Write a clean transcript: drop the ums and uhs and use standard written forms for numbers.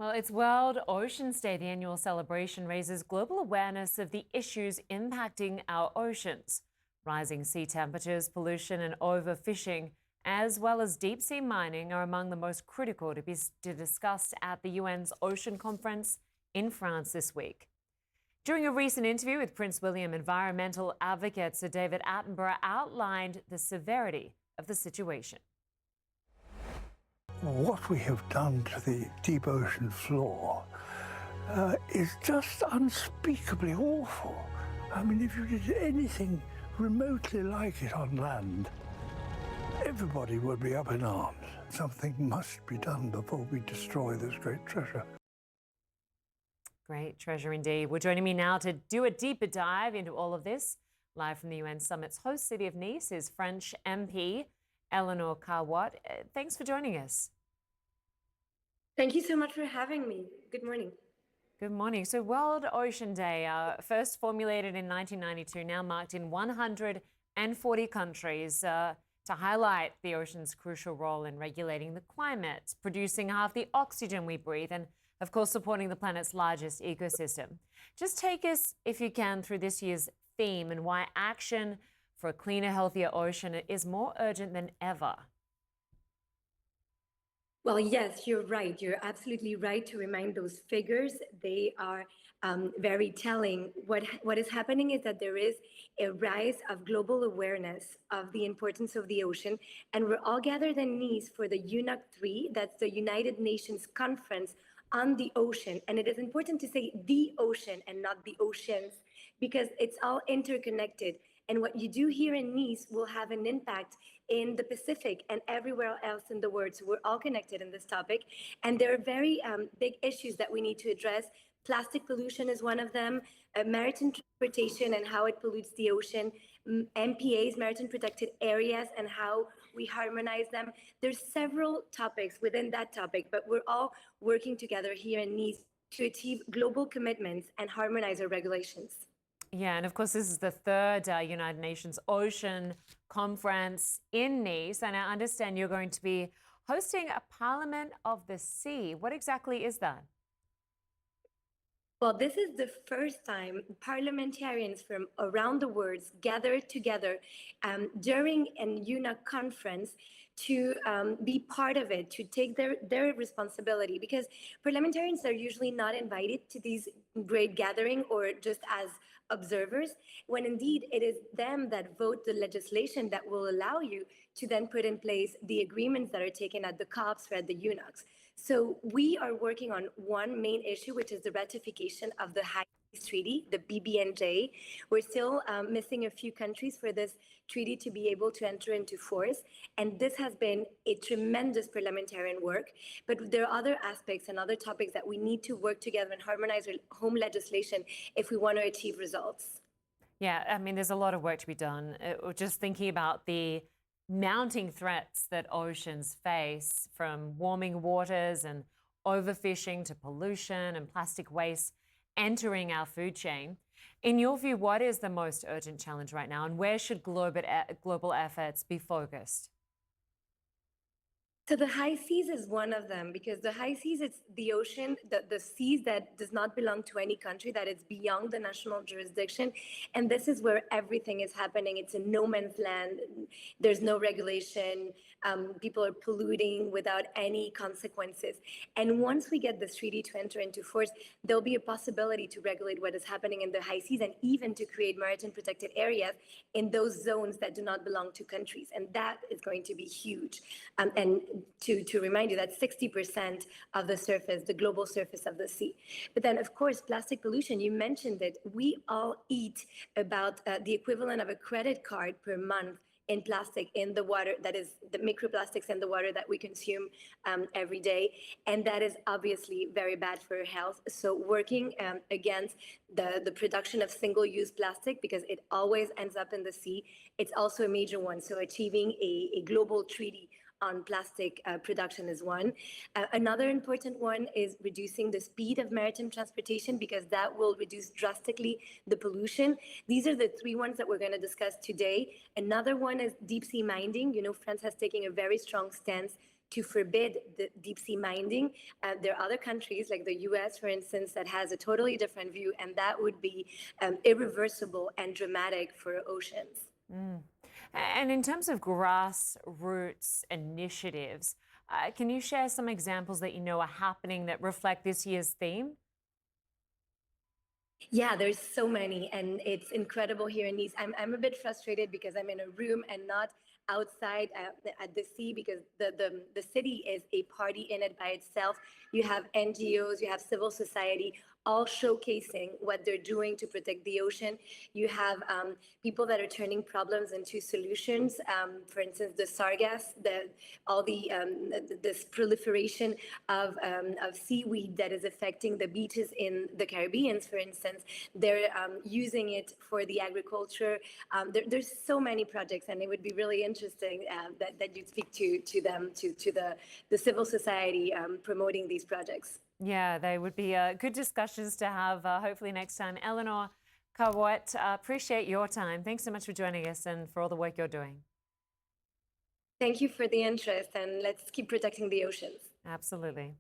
Well, it's World Oceans Day. The annual celebration raises global awareness of the issues impacting our oceans. Rising sea temperatures, pollution, and overfishing, as well as deep sea mining, are among the most critical to be discussed at the UN's Ocean Conference in France this week. During a recent interview with Prince William, environmental advocate Sir David Attenborough outlined the severity of the situation. What we have done to the deep ocean floor is just unspeakably awful. I mean, if you did anything remotely like it on land, everybody would be up in arms. Something must be done before we destroy this great treasure. Great treasure indeed. Well, joining me now to do a deeper dive into all of this, live from the UN Summit's host city of Nice, is French MP ÉLÉONORE. Thanks for joining us. Thank you so much for having me. Good morning. Good morning. So World Ocean Day, first formulated in 1992, now marked in 140 countries to highlight the ocean's crucial role in regulating the climate, producing half the oxygen we breathe, and of course, supporting the planet's largest ecosystem. Just take us, if you can, through this year's theme and why action for a cleaner, healthier ocean is more urgent than ever. Well, yes, you're right. You're absolutely right to remind those figures. They are very telling. What is happening is that there is a rise of global awareness of the importance of the ocean. And we're all gathered in Nice for the UNOC 3, that's the United Nations Conference on the ocean. And it is important to say the ocean and not the oceans, because it's all interconnected. And what you do here in Nice will have an impact in the Pacific and everywhere else in the world. So we're all connected in this topic. And there are very big issues that we need to address. Plastic pollution is one of them, maritime transportation and how it pollutes the ocean, MPAs, maritime protected areas, and how we harmonize them. There's several topics within that topic, but we're all working together here in Nice to achieve global commitments and harmonize our regulations. Yeah, and of course, this is the third United Nations Ocean Conference in Nice, and I understand you're going to be hosting a Parliament of the Sea. What exactly is that? Well, this is the first time parliamentarians from around the world gathered together during an UNOC conference to be part of it, to take their responsibility, because parliamentarians are usually not invited to these great gatherings or just as observers, when indeed it is them that vote the legislation that will allow you to then put in place the agreements that are taken at the COPs or at the UNOCs. So we are working on one main issue, which is the ratification of the High Seas Treaty, the BBNJ. We're still missing a few countries for this treaty to be able to enter into force. And this has been a tremendous parliamentarian work. But there are other aspects and other topics that we need to work together and harmonize our home legislation if we want to achieve results. Yeah, I mean, there's a lot of work to be done. Just thinking about the mounting threats that oceans face, from warming waters and overfishing to pollution and plastic waste entering our food chain. In your view, what is the most urgent challenge right now, and where should global efforts be focused? So the high seas is one of them, because the high seas, it's the ocean, the seas that does not belong to any country, that is beyond the national jurisdiction. And this is where everything is happening. It's a no man's land. There's no regulation. People are polluting without any consequences. And once we get this treaty to enter into force, there'll be a possibility to regulate what is happening in the high seas and even to create maritime protected areas in those zones that do not belong to countries. And that is going to be huge. And to remind you that 60% of the surface, the global surface of the sea. But then, of course, plastic pollution, you mentioned it. We all eat about the equivalent of a credit card per month in plastic in the water, that is the microplastics in the water that we consume every day. And that is obviously very bad for our health. So working against the production of single-use plastic, because it always ends up in the sea, it's also a major one. So achieving a global treaty on plastic production is one. Another important one is reducing the speed of maritime transportation, because that will reduce drastically the pollution. These are the three ones that we're going to discuss today. Another one is deep sea mining. You know, France has taken a very strong stance to forbid the deep sea mining. There are other countries like the US, for instance, that has a totally different view, and that would be irreversible and dramatic for oceans. And in terms of grassroots initiatives, can you share some examples that you know are happening that reflect this year's theme? Yeah, there's so many, and it's incredible here in Nice. I'm a bit frustrated because I'm in a room and not outside at the sea, because the city is a party in it by itself. You have NGOs, you have civil society, all showcasing what they're doing to protect the ocean. You have people that are turning problems into solutions. For instance, the sargass, all this proliferation of seaweed that is affecting the beaches in the Caribbean, for instance. They're using it for the agriculture. There's so many projects, and it would be really interesting that you'd speak to them, to the civil society promoting these projects. Yeah, they would be good discussions to have hopefully next time. Éléonore, CAROIT, appreciate your time. Thanks so much for joining us and for all the work you're doing. Thank you for the interest, and let's keep protecting the oceans. Absolutely.